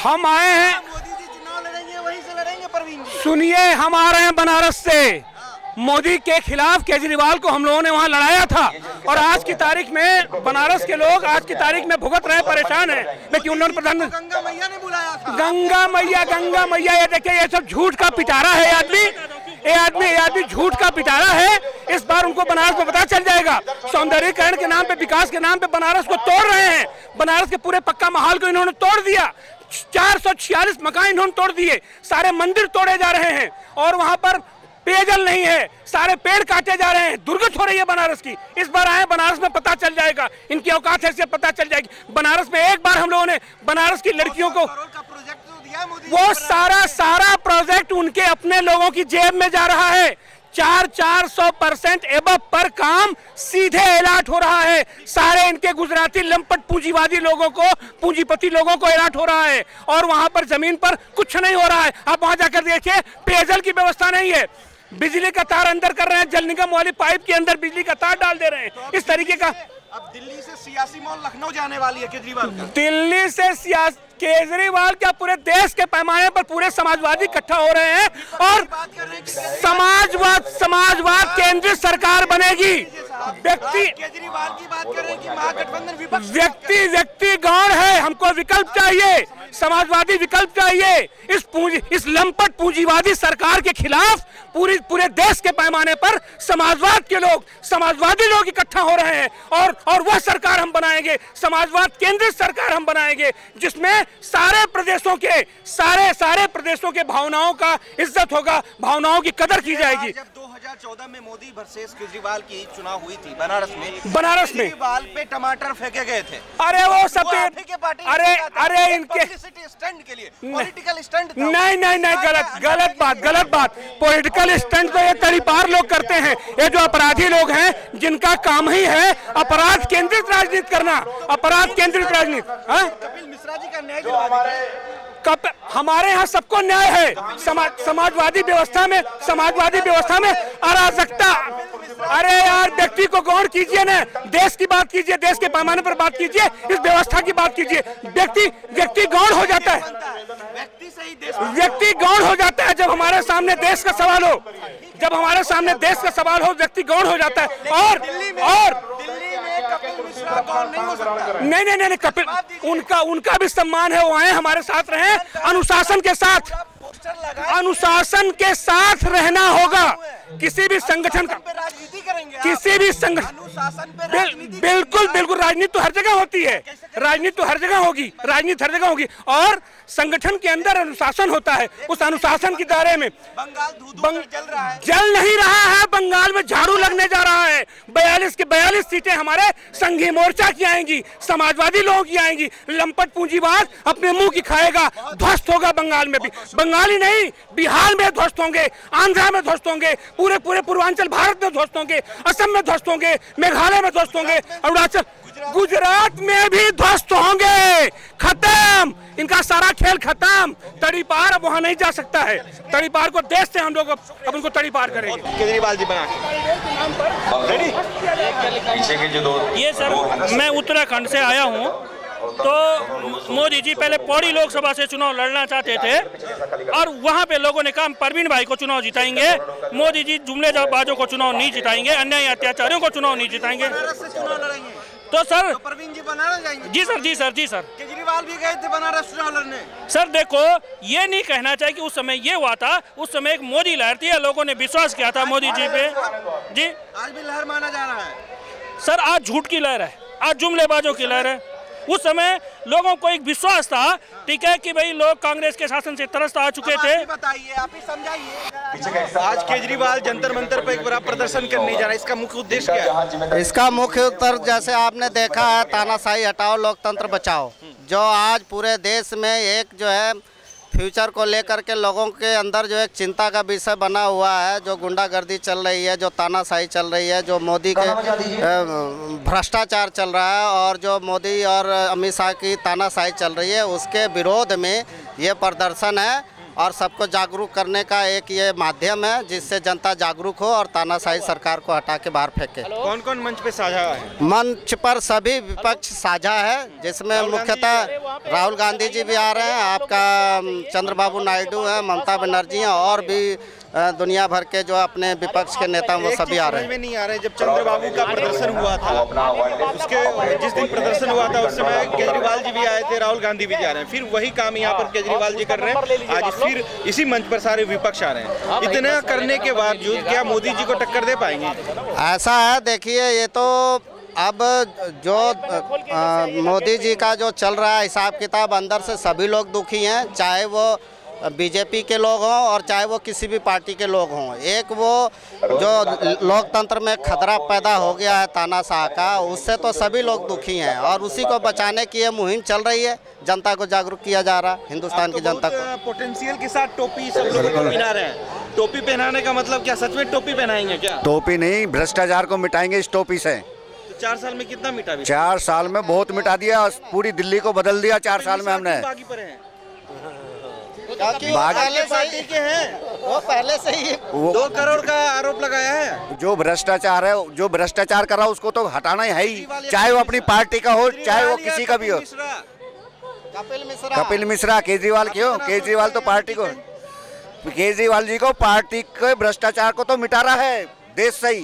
हम आए हैं, मोदी जी चुनाव लड़ेंगे, वहीं से लड़ेंगे प्रवीण जी। सुनिए, हम आ रहे हैं बनारस से। मोदी के खिलाफ केजरीवाल को हम लोगों ने वहां लड़ाया था और आज की तारीख में बनारस के लोग आज की तारीख में भुगत रहे, परेशान हैं। लेकिन उन्होंने प्रधानमंत्री गंगा मैया ने बुलाया था। गंगा मैया, ये देखिए, ये सब झूठ का पिटारा है। ये आदमी झूठ का पिटारा है। इस बार उनको बनारस में पता चल जाएगा। सौंदर्यीकरण के नाम पे, विकास के नाम पे बनारस को तोड़ रहे हैं। बनारस के पूरे पक्का महल को इन्होंने तोड़ दिया। 446 मकान इन्होंने तोड़ दिए। सारे मंदिर तोड़े जा रहे हैं और वहां पर पेयजल नहीं है, सारे पेड़ काटे जा रहे हैं। दुर्गत हो रही है बनारस की। इस बार आए बनारस में, पता चल जाएगा इनकी औकात है, पता चल जाएगी। बनारस में एक बार हम लोगों ने बनारस की लड़कियों को वो सारा प्रोजेक्ट उनके अपने लोगों की जेब में जा रहा है। 400% एबव पर काम सीधे अलॉट हो रहा है। सारे इनके गुजराती लंपट पूंजीवादी लोगों को, पूंजीपति लोगों को अलॉट हो रहा है और वहां पर जमीन पर कुछ नहीं हो रहा है। आप वहां जाकर देखिए, पेयजल की व्यवस्था नहीं है। बिजली का तार अंदर कर रहे हैं, जल निगम वाली पाइप के अंदर बिजली का तार डाल दे रहे हैं। इस तरीके का अब दिल्ली से सियासी मॉल लखनऊ जाने वाली है केजरीवाल का। दिल्ली से केजरीवाल क्या पूरे देश के पैमाने पर पूरे समाजवादी इकट्ठा हो रहे हैं और समाजवाद केंद्रीय सरकार बनेगी। व्यक्ति केजरीवाल की बात कर रहे हैं कि महागठबंधन विपक्ष व्यक्ति गौण है। हमको विकल्प चाहिए, समाजवादी विकल्प चाहिए। इस लंपट पूंजीवादी सरकार के खिलाफ पूरे देश के पैमाने पर समाजवादी लोग इकट्ठा हो रहे हैं और वह सरकार हम बनाएंगे, समाजवाद केंद्रित सरकार हम बनाएंगे, जिसमें सारे प्रदेशों के भावनाओं का इज्जत होगा, भावनाओं की कदर की जाएगी। जब 2014 में मोदी वर्सेस केजरीवाल की चुनाव हुई थी बनारस में केजरीवाल पे टमाटर फेंके गए थे। अरे वो सब अरे इनके स्टंट के लिए पॉलिटिकल स्टंट था। नहीं, गलत बात। पॉलिटिकल स्टंट तो ये तड़ीपार लोग करते हैं। ये जो अपराधी लोग हैं, जिनका काम ही है अपराध केंद्रित राजनीति करना, अपराध केंद्रित राजनीति। कपिल मिश्रा जी का न्याय दिलवा दीजिए। हमारे यहाँ सबको न्याय है। समाजवादी व्यवस्था में अराजकता। अरे यार, व्यक्ति को गौण कीजिए ना, देश की बात कीजिए, देश के पैमाने पर बात कीजिए, इस व्यवस्था की बात कीजिए। व्यक्ति गौण हो जाता है, व्यक्ति गौण हो जाता है जब हमारे सामने देश का सवाल हो, व्यक्ति गौण हो जाता है। और दिल्ली में कपिल मिश्रा गौण नहीं हो सकता। नहीं, कपिल उनका भी सम्मान है। वो आए, हमारे साथ रहे, अनुशासन के साथ रहना होगा। किसी भी संगठन बिल्कुल राजनीति तो हर जगह होती है, राजनीति तो हर जगह होगी और संगठन के अंदर अनुशासन होता है। उस अनुशासन के दायरे में बंगाल जल नहीं रहा है। बंगाल में झाड़ू लगने जा रहा है। 42 के 42 सीटें हमारे संघी मोर्चा की आएंगी, समाजवादी लोगों की आएंगी। लंपट पूंजीवाद अपने मुंह की खाएगा, ध्वस्त होगा। बंगाल में भी, बंगाली नहीं, बिहार में ध्वस्त होंगे, आंध्रा में ध्वस्त होंगे, पूरे पूर्वांचल भारत में ध्वस्त होंगे, असम में ध्वस्त होंगे, मेघालय में ध्वस्त होंगे, अरुणाचल, गुजरात में भी ध्वस्त होंगे। खत्म, इनका सारा खेल खत्म। तड़ीपार अब वहां नहीं जा सकता है। तड़ीपार को देश से हम लोग अब उनको तड़ीपार करेंगे। केजरीवाल जी बना ये सर, मैं उत्तराखंड से आया हूँ। तो मोदी जी पहले पौड़ी लोकसभा से चुनाव लड़ना चाहते थे और वहाँ पे लोगों ने कहा प्रवीण भाई को चुनाव जिताएंगे। मोदी जी जुमलेबाजों को चुनाव नहीं जिताएंगे, अन्याय अत्याचारियों को चुनाव नहीं जिताएंगे। तो सर प्रवीण जी बनारस जाएंगे। जी सर। केजरीवाल भी गए थे बनारस चुनाव लड़ने। सर देखो, ये नहीं कहना चाहिए कि उस समय ये हुआ था। उस समय एक मोदी लहर थी, लोगों ने विश्वास किया था मोदी जी पे। जी, आज भी लहर माना जा रहा है। सर आज झूठ की लहर है, आज जुमलेबाजों की लहर है। उस समय लोगों को एक विश्वास था, ठीक है, कि भाई लोग कांग्रेस के शासन से तरस आ चुके थे। बताइए, आप ही समझाइए। आज केजरीवाल जंतर मंतर पर एक बड़ा प्रदर्शन करने जा रहा है, इसका मुख्य उद्देश्य क्या है? इसका मुख्य उत्तर जैसे आपने देखा है, तानाशाही हटाओ लोकतंत्र बचाओ, जो आज पूरे देश में एक जो है फ्यूचर को लेकर के लोगों के अंदर जो एक चिंता का विषय बना हुआ है। जो गुंडागर्दी चल रही है, जो तानाशाही चल रही है, जो मोदी के भ्रष्टाचार चल रहा है और जो मोदी और अमित शाह की तानाशाही चल रही है, उसके विरोध में ये प्रदर्शन है। और सबको जागरूक करने का एक ये माध्यम है जिससे जनता जागरूक हो और तानाशाही सरकार को हटा के बाहर फेंके। कौन कौन मंच पे साझा है? मंच पर सभी विपक्ष साझा है, जिसमें मुख्यतः राहुल गांधी जी भी आ रहे हैं, आपका चंद्रबाबू नायडू हैं, ममता बनर्जी हैं, और भी दुनिया भर के जो अपने विपक्ष के नेता वो सभी आ रहे हैं। समझ में नहीं आ रहे, जब चंद्रबाबू का प्रदर्शन हुआ था, उसके जिस दिन प्रदर्शन हुआ था उस समय केजरीवाल जी भी आए थे, राहुल गांधी भी जा रहे हैं, फिर वही काम यहाँ पर केजरीवाल जी कर रहे हैं। आज फिर इसी मंच पर सारे विपक्ष आ रहे हैं। इतना करने के बावजूद क्या मोदी जी को टक्कर दे पाएंगे? ऐसा है, देखिए ये तो अब जो मोदी जी का जो चल रहा है हिसाब किताब, अंदर से सभी लोग दुखी हैं, चाहे वो बीजेपी के लोग हों और चाहे वो किसी भी पार्टी के लोग हों। एक वो जो लोकतंत्र में खतरा पैदा हो गया है तानाशाह का, उससे तो सभी लोग दुखी हैं और उसी को बचाने की ये मुहिम चल रही है। जनता को जागरूक किया जा रहा है, हिंदुस्तान की जनता को। पोटेंशियल के साथ टोपी सब लोग पहना रहे हैं। टोपी पहनाने का मतलब क्या, सच में टोपी पहनाएंगे क्या? टोपी नहीं, भ्रष्टाचार को मिटाएंगे इस टोपी से। 4 साल में कितना मिटा? 4 साल में बहुत मिटा दिया, पूरी दिल्ली को बदल दिया 4 साल में हमने। बागी पर हैं पहले पार्टी के हैं, वो पहले से ही 2 करोड़ का आरोप लगाया है। जो भ्रष्टाचार है, जो भ्रष्टाचार कर रहा है उसको तो हटाना ही है ही, चाहे वो अपनी पार्टी का हो चाहे वो किसी का भी हो। कपिल मिश्रा केजरीवाल क्यों? केजरीवाल तो पार्टी को, केजरीवाल जी को पार्टी के भ्रष्टाचार को तो मिटा रहा है देश से ही।